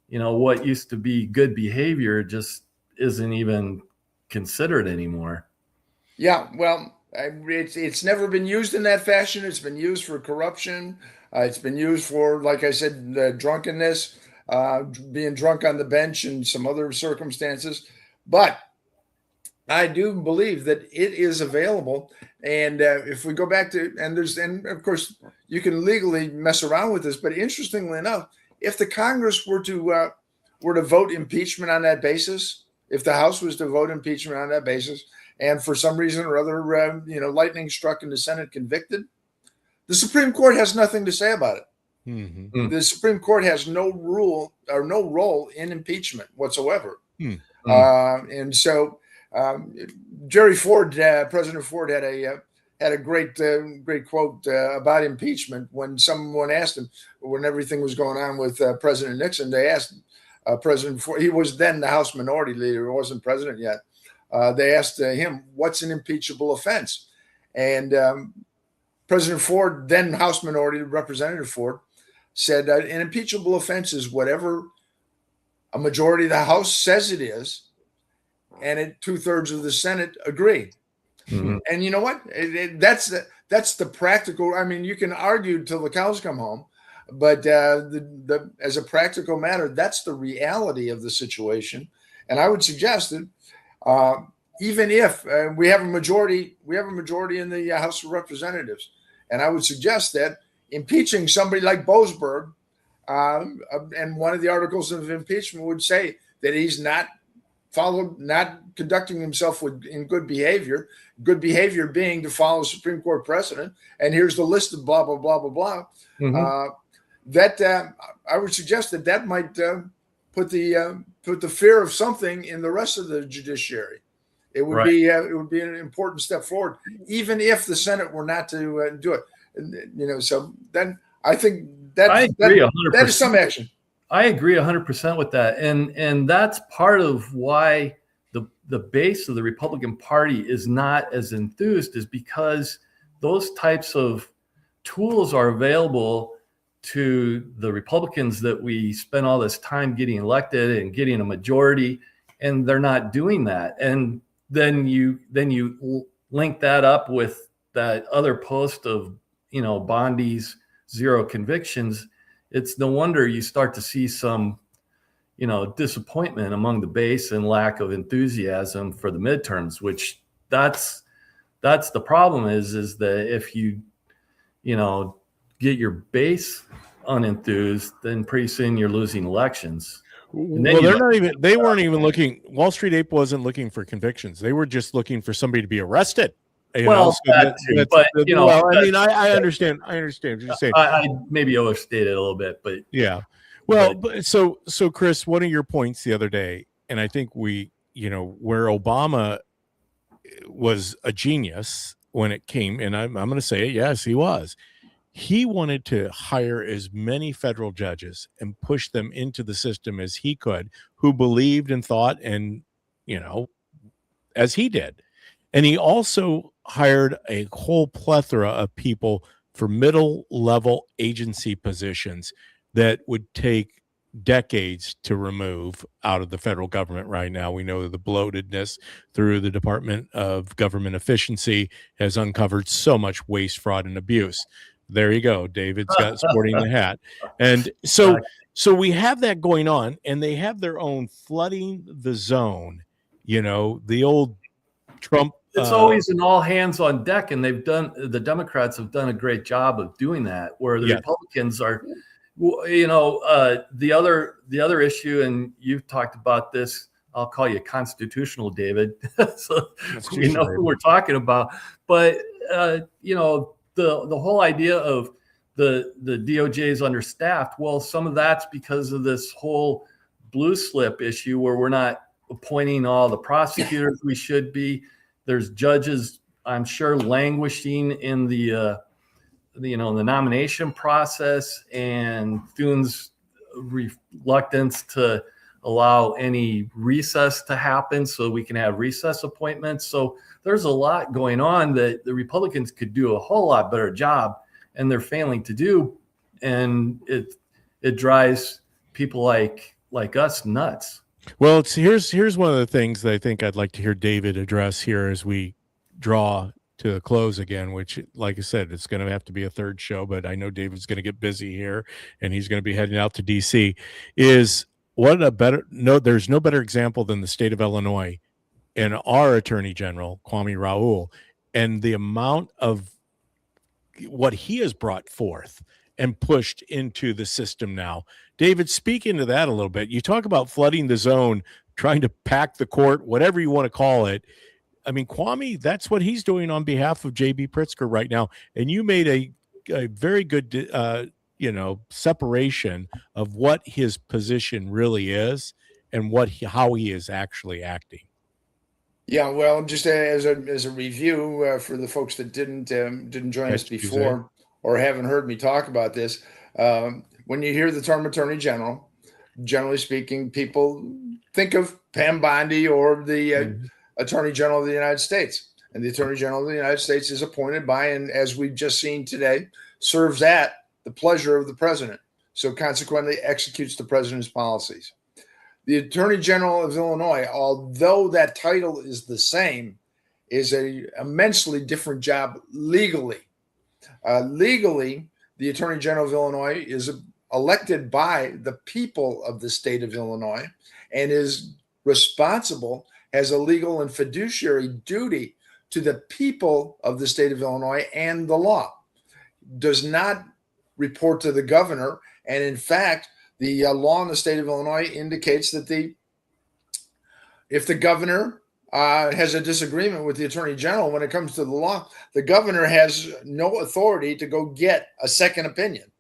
what used to be good behavior just isn't even considered anymore. Yeah, well, it's never been used in that fashion. It's been used for corruption. It's been used for, like I said, drunkenness, being drunk on the bench and some other circumstances. But I do believe that it is available. And if we go back to, and of course you can legally mess around with this, but interestingly enough, if the Congress were to vote impeachment on that basis, if the House was to vote impeachment on that basis, and for some reason or other, lightning struck and the Senate convicted, the Supreme Court has nothing to say about it. Mm-hmm. The Supreme Court has no rule or no role in impeachment whatsoever. Mm-hmm. And so Jerry Ford, President Ford, had a great quote about impeachment when someone asked him, when everything was going on with President Nixon. They asked President Ford, he was then the House Minority Leader, he wasn't president yet. They asked him, "What's an impeachable offense?" And President Ford, then House Minority Representative Ford, said an impeachable offense is whatever a majority of the House says it is, and 2/3 of the Senate agree. Mm-hmm. And you know what? That's the practical. I mean, you can argue till the cows come home, but as a practical matter, that's the reality of the situation. And I would suggest that even if we have a majority in the House of Representatives, and I would suggest that impeaching somebody like Boasberg, and one of the articles of impeachment would say that he's not conducting himself in good behavior. Good behavior being to follow Supreme Court precedent. And here's the list of blah blah blah blah blah. Mm-hmm. I would suggest that might put the fear of something in the rest of the judiciary. It would be an important step forward, even if the Senate were not to do it. So then I think that is some action. I agree 100% with that, and that's part of why the base of the Republican Party is not as enthused, is because those types of tools are available to the Republicans that we spend all this time getting elected and getting a majority, and they're not doing that. And then you link that up with that other post of, Bondi's 0 convictions, it's no wonder you start to see some, disappointment among the base and lack of enthusiasm for the midterms, which that's the problem is that if you get your base unenthused, then pretty soon you're losing elections. Well, they weren't even looking, Wall Street Ape wasn't looking for convictions. They were just looking for somebody to be arrested. Well, that too, but I understand. I understand what you're saying. I maybe overstated a little bit, but yeah. Well, but so Chris, one of your points the other day, and I think where Obama was a genius when it came, and I'm going to say it, yes, he was. He wanted to hire as many federal judges and push them into the system as he could, who believed and thought and, as he did. And he also hired a whole plethora of people for middle level agency positions that would take decades to remove out of the federal government right now. We know the bloatedness through the Department of Government Efficiency has uncovered so much waste, fraud, and abuse. There you go. David's got sporting the hat. And so we have that going on, and they have their own flooding the zone, the old Trump. It's always an all hands on deck, and the Democrats have done a great job of doing that, where the Republicans are, the other issue, and you've talked about this, I'll call you constitutional, David. So we know who we're talking about, but the whole idea of the DOJ is understaffed. Well, some of that's because of this whole blue slip issue where we're not appointing all the prosecutors we should be. There's judges, I'm sure, languishing in the nomination process, and Thune's reluctance to allow any recess to happen so we can have recess appointments. So there's a lot going on that the Republicans could do a whole lot better job, and they're failing to do. And it drives people like us nuts. Well, here's one of the things that I think I'd like to hear David address here as we draw to a close again, which, like I said, it's going to have to be a third show, but I know David's going to get busy here and he's going to be heading out to DC. There's no better example than the state of Illinois and our Attorney General, Kwame Raoul, and the amount of what he has brought forth and pushed into the system now. David, speak into that a little bit. You talk about flooding the zone, trying to pack the court, whatever you want to call it. I mean, Kwame, that's what he's doing on behalf of J.B. Pritzker right now. And you made a very good, separation of what his position really is and how he is actually acting. Yeah, well, just as a review for the folks that didn't join us before or haven't heard me talk about this, when you hear the term Attorney General, generally speaking, people think of Pam Bondi or the Attorney General of the United States. And the Attorney General of the United States is appointed by, and as we've just seen today, serves at the pleasure of the president. So consequently executes the president's policies. The Attorney General of Illinois, although that title is the same, is an immensely different job legally. Legally, the Attorney General of Illinois is elected by the people of the state of Illinois and is responsible, has a legal and fiduciary duty to the people of the state of Illinois and the law. Does not report to the governor. And in fact, the law in the state of Illinois indicates that if the governor has a disagreement with the attorney general when it comes to the law, the governor has no authority to go get a second opinion.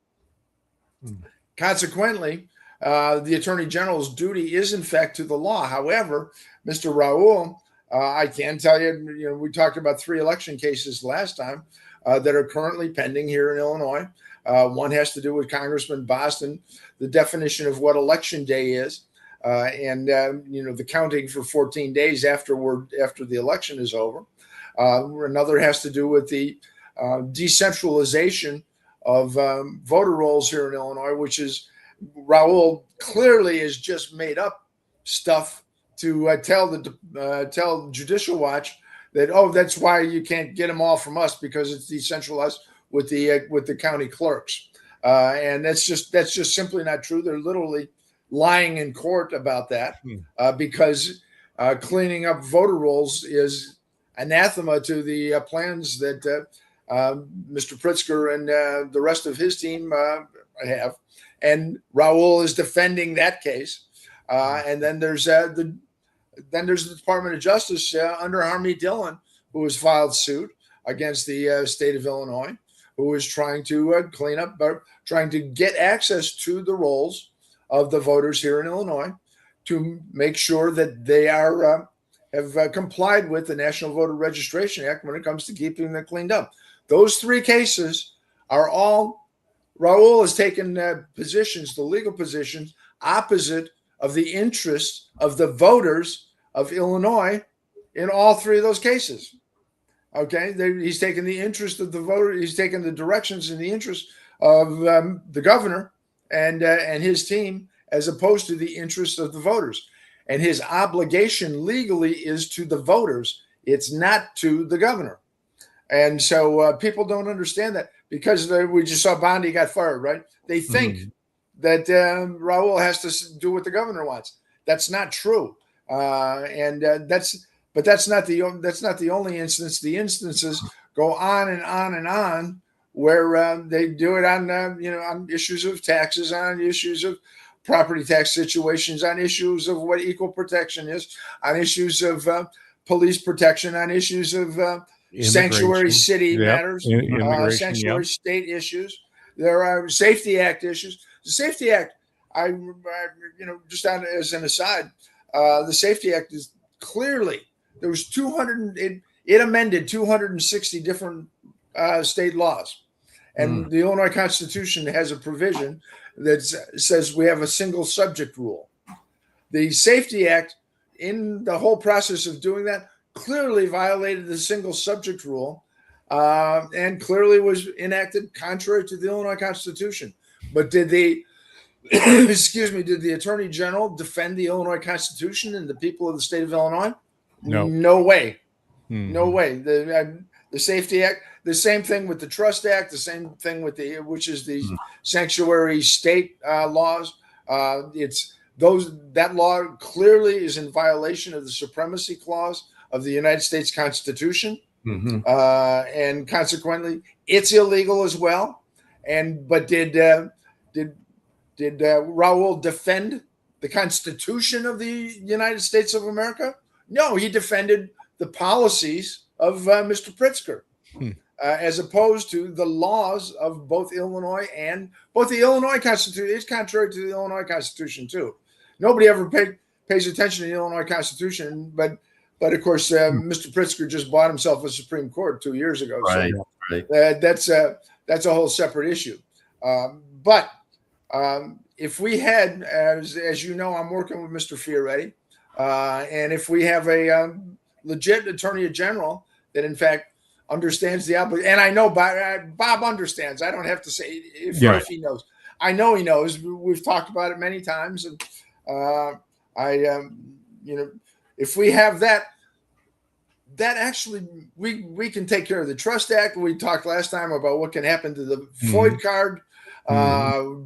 Consequently, the attorney general's duty is in fact to the law. However, Mr. Raoul, I can tell you, we talked about 3 election cases last time that are currently pending here in Illinois. One has to do with Congressman Boston, the definition of what election day is, and the counting for 14 days after the election is over. Another has to do with the decentralization of voter rolls here in Illinois, which is Raoul clearly has just made up stuff to tell Judicial Watch that that's why you can't get them all from us because it's decentralized with the county clerks, and that's just simply not true. They're literally lying in court about that because cleaning up voter rolls is anathema to the plans that Mr. Pritzker and the rest of his team have, and Raul is defending that case. And then there's the Department of Justice under Harmony Dillon, who has filed suit against the state of Illinois, who is trying to clean up, trying to get access to the rolls of the voters here in Illinois to make sure that they have complied with the National Voter Registration Act when it comes to keeping them cleaned up. Those three cases are all, Raul has taken positions, the legal positions, opposite of the interest of the voters of Illinois in all three of those cases. Okay, he's taken the interest of the voter. He's taken the directions in the interest of the governor and his team, as opposed to the interest of the voters. And his obligation legally is to the voters. It's not to the governor. And so people don't understand that because we just saw Bondi got fired, right? They think that Raul has to do what the governor wants. That's not true. But that's not the only instance. The instances go on and on and on where they do it on on issues of taxes, on issues of property tax situations, on issues of what equal protection is, on issues of police protection, on issues of sanctuary city matters, sanctuary state issues. There are Safety Act issues. The Safety Act, just as an aside, the Safety Act is clearly, there was 200, it amended 260 different state laws. And the Illinois Constitution has a provision that says we have a single subject rule. The Safety Act, in the whole process of doing that, clearly violated the single subject rule and clearly was enacted contrary to the Illinois Constitution. But did the Attorney General defend the Illinois Constitution and the people of the state of Illinois? No. No way. No way. The Safety Act, the same thing with the Trust Act, the same thing with which is the sanctuary state laws. That law clearly is in violation of the Supremacy Clause of the United States Constitution, and consequently, it's illegal as well. But did Raul defend the Constitution of the United States of America? No, he defended the policies of Mr. Pritzker, as opposed to the laws of both Illinois and both the Illinois Constitution. It's contrary to the Illinois Constitution too. Nobody ever pays attention to the Illinois Constitution, but of course, Mr. Pritzker just bought himself a Supreme Court 2 years ago. Right. That's a whole separate issue. But if we had, as you know, I'm working with Mr. Fioretti, and if we have a legit Attorney General that, in fact, understands the obligation, and I know Bob understands. I don't have to say if he knows. I know he knows. We've talked about it many times, and if we have that actually we can take care of the Trust Act. We talked last time about what can happen to the FOID card,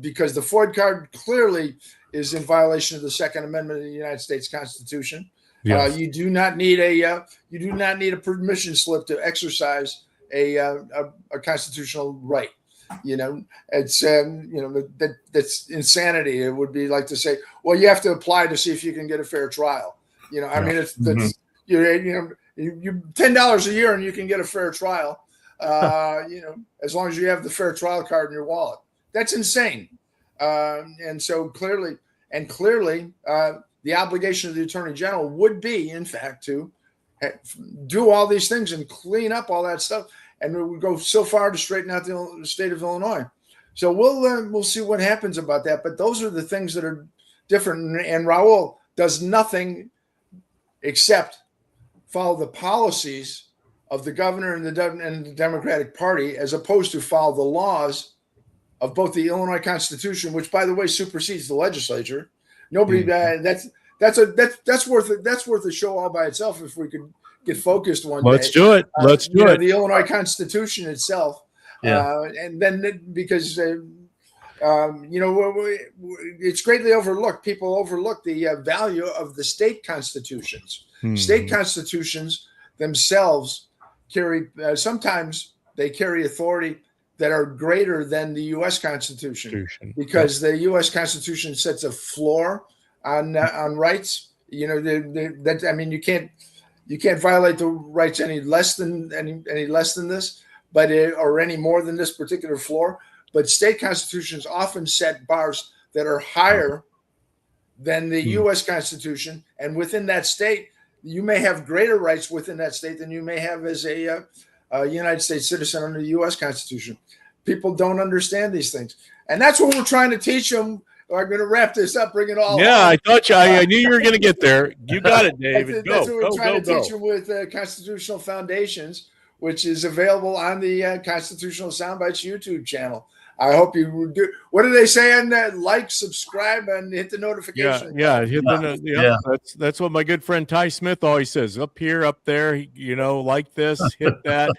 because the FOID card clearly is in violation of the Second Amendment of the United States Constitution. Yes. You do not need a permission slip to exercise a constitutional right. It's that's insanity. It would be like to say, well, you have to apply to see if you can get a fair trial. I mean, it's you $10 a year and you can get a fair trial. As long as you have the fair trial card in your wallet. That's insane. And so clearly, the obligation of the Attorney General would be, in fact, to do all these things and clean up all that stuff. And we would go so far to straighten out the state of Illinois. So we'll see what happens about that. But those are the things that are different. And Raul does nothing except follow the policies of the governor and the Democratic Party, as opposed to follow the laws of both the Illinois Constitution, which, by the way, supersedes the legislature. Nobody that's worth a show all by itself if we could get focused one Let's day. do it. Let's do it. The Illinois Constitution itself, and then because it's greatly overlooked. People overlook the value of the state constitutions. State constitutions themselves carry sometimes they carry authority that are greater than the U.S. Constitution, because the U.S. Constitution sets a floor on rights. You can't violate the rights any less than this, but or any more than this particular floor. But state constitutions often set bars that are higher than the U.S. Constitution, and within that state, you may have greater rights within that state than you may have as a United States citizen under the U.S. Constitution. People don't understand these things, and that's what we're trying to teach them. I'm going to wrap this up, bring it all. Yeah, I thought I knew you were going to get there. You got it, David. That's what we're trying to teach them with Constitutional Foundations, which is available on the Constitutional Soundbites YouTube channel. I hope you do. What do they say on that? Like, subscribe, and hit the notification. That's what my good friend Ty Smith always says. Up here, up there, like this, hit that,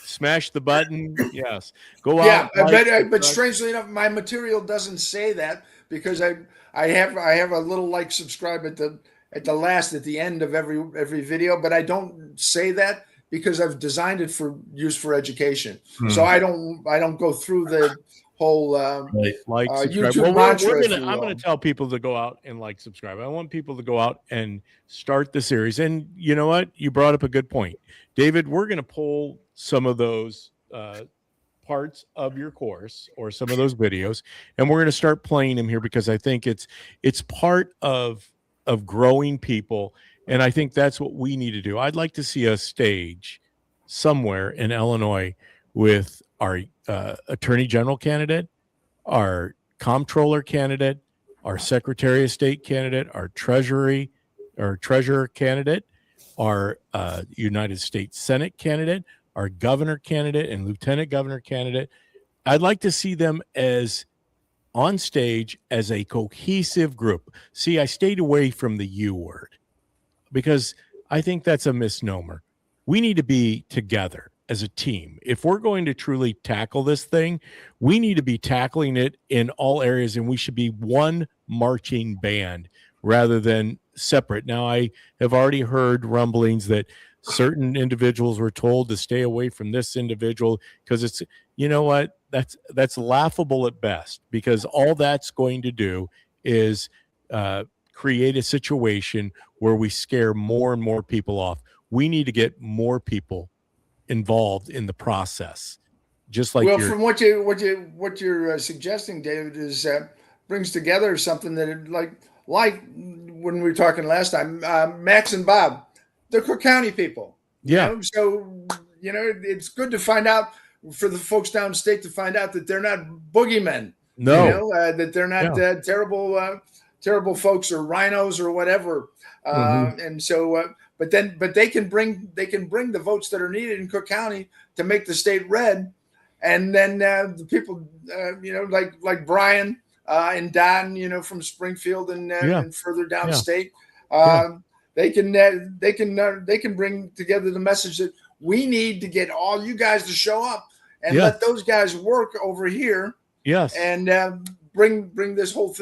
smash the button. Yes, go out. But strangely enough, my material doesn't say that, because I have a little like, subscribe at the end of every video, but I don't say that because I've designed it for use for education. So I don't go through the whole YouTube mantra. I'm going to tell people to go out and subscribe. I want people to go out and start the series. And you know what? You brought up a good point, David. We're going to pull some of those parts of your course or some of those videos, and we're going to start playing them here, because I think it's part of growing people. And I think that's what we need to do. I'd like to see a stage somewhere in Illinois with our Attorney General candidate, our Comptroller candidate, our Secretary of State candidate, our Treasurer candidate, our United States Senate candidate, our Governor candidate, and Lieutenant Governor candidate. I'd like to see them as on stage as a cohesive group. See, I stayed away from the U word, because I think that's a misnomer. We need to be together as a team. If we're going to truly tackle this thing, we need to be tackling it in all areas, and we should be one marching band rather than separate. Now, I have already heard rumblings that certain individuals were told to stay away from this individual because it's, you know what, that's laughable at best, because all that's going to do is create a situation where we scare more and more people off. We need to get more people involved in the process. Just like from what you're suggesting, David, is brings together something that like when we were talking last time, Max and Bob, they're Cook County people. Yeah. So it's good to find out, for the folks downstate to find out that they're not boogeymen. No, that they're not terrible folks or rhinos or whatever. And so, but they can bring the votes that are needed in Cook County to make the state red. And then the people, like Brian and Don, from Springfield and further downstate, they can bring together the message that we need to get all you guys to show up and let those guys work over here. Yes, and bring this whole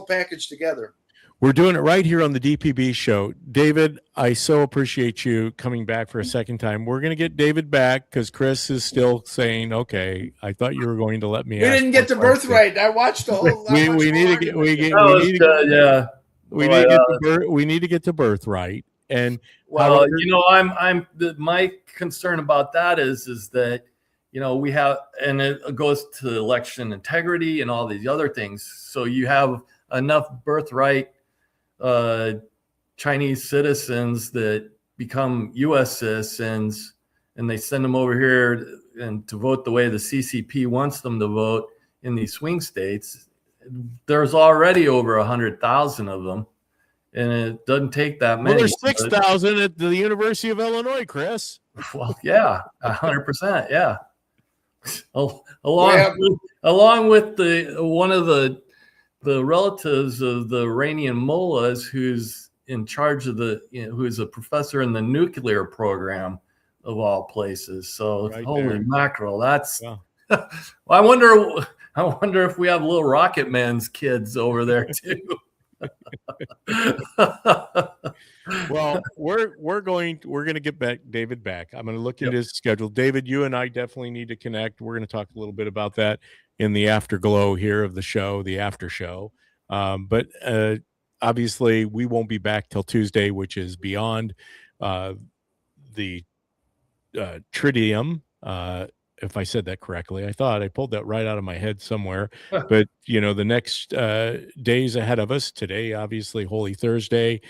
package together. We're doing it right here on the DPB show. David, I so appreciate you coming back for a second time. We're going to get David back because Chris is still saying, okay, I thought you were going to let me. We didn't get the birthright. I watched the whole. We need to get to birthright. And well, my concern about that is that, we have, and it goes to election integrity and all these other things. So you have enough birthright Chinese citizens that become U.S. citizens, and they send them over here and to vote the way the CCP wants them to vote in these swing states. There's already over 100,000 of them, and it doesn't take that many. Well, there's 6,000 at the University of Illinois, Chris. Well, yeah, 100%, yeah. Along with one of the relatives of the Iranian mullahs who's in charge of who is a professor in the nuclear program of all places. So Right holy there. mackerel, that's. Yeah. Well, I wonder if we have little Rocket Man's kids over there too. Well, we're going to get David back. I'm going to look Yep. into his schedule. David, you and I definitely need to connect. We're going to talk a little bit about that in the afterglow here of the show, the after show. But obviously, we won't be back till Tuesday, which is beyond the Tridium. If I said that correctly, I thought I pulled that right out of my head somewhere. But the next days ahead of us. Today, obviously, Holy Thursday.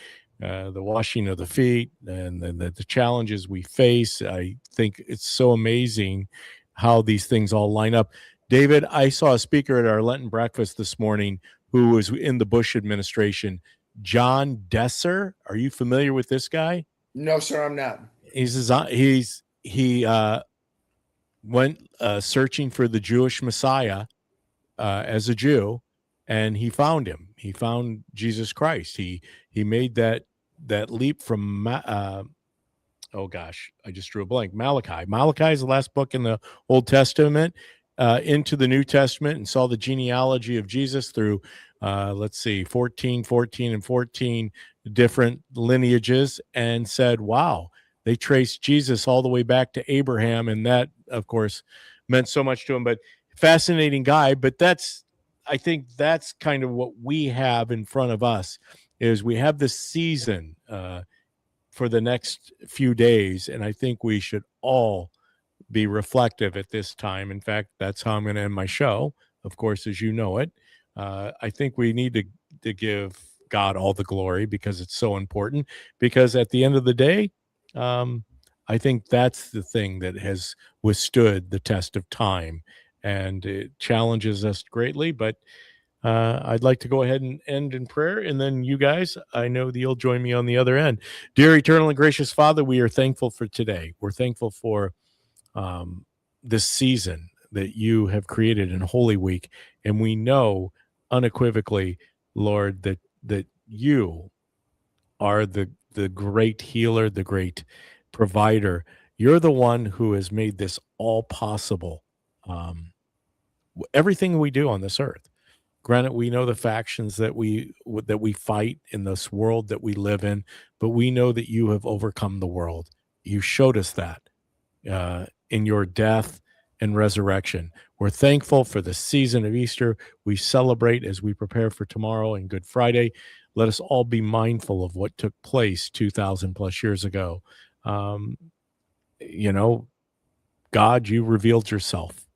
The washing of the feet and the challenges we face. I think it's so amazing how these things all line up. David, I saw a speaker at our Lenten breakfast this morning who was in the Bush administration, John Desser. Are you familiar with this guy? No, sir, I'm not. He went searching for the Jewish Messiah as a Jew, and he found him. He found Jesus Christ. He made that leap from oh gosh, I just drew a blank. Malachi. Malachi is the last book in the Old Testament into the New Testament, and saw the genealogy of Jesus through 14 and 14 different lineages, and said, wow, they traced Jesus all the way back to Abraham, and that, of course, meant so much to him. But fascinating guy. But I think that's kind of what we have in front of us, is we have this season for the next few days, and I think we should all be reflective at this time. In fact, that's how I'm going to end my show, of course, as you know it. I think we need to give God all the glory, because it's so important, because at the end of the day, I think that's the thing that has withstood the test of time, and it challenges us greatly. But I'd like to go ahead and end in prayer, and then you guys, I know that you'll join me on the other end. Dear eternal and gracious Father, we are thankful for today. We're thankful for this season that you have created in Holy Week, and we know unequivocally, Lord, that you are the great healer, the great provider. You're the one who has made this all possible. Everything we do on this earth. Granted, we know the factions that we fight in this world that we live in, but we know that you have overcome the world. You showed us that in your death and resurrection. We're thankful for the season of Easter. We celebrate as we prepare for tomorrow and Good Friday. Let us all be mindful of what took place 2,000 plus years ago. God, you revealed yourself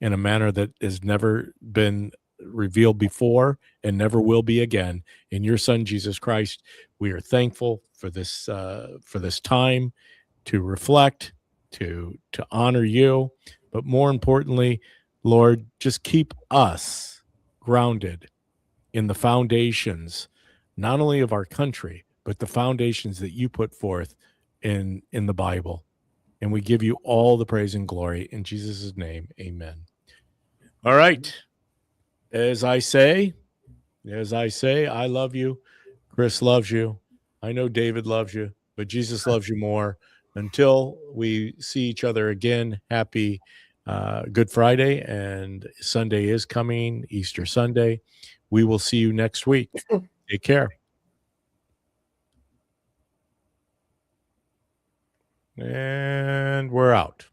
in a manner that has never been revealed before and never will be again. In your Son, Jesus Christ, we are thankful for this time to reflect, to honor you. But more importantly, Lord, just keep us grounded in the foundations, not only of our country, but the foundations that you put forth in the Bible. And we give you all the praise and glory in Jesus' name. Amen. All right. As I say, I love you. Chris loves you. I know David loves you, but Jesus loves you more. Until we see each other again, happy Good Friday, and Sunday is coming, Easter Sunday. We will see you next week. Take care. And we're out.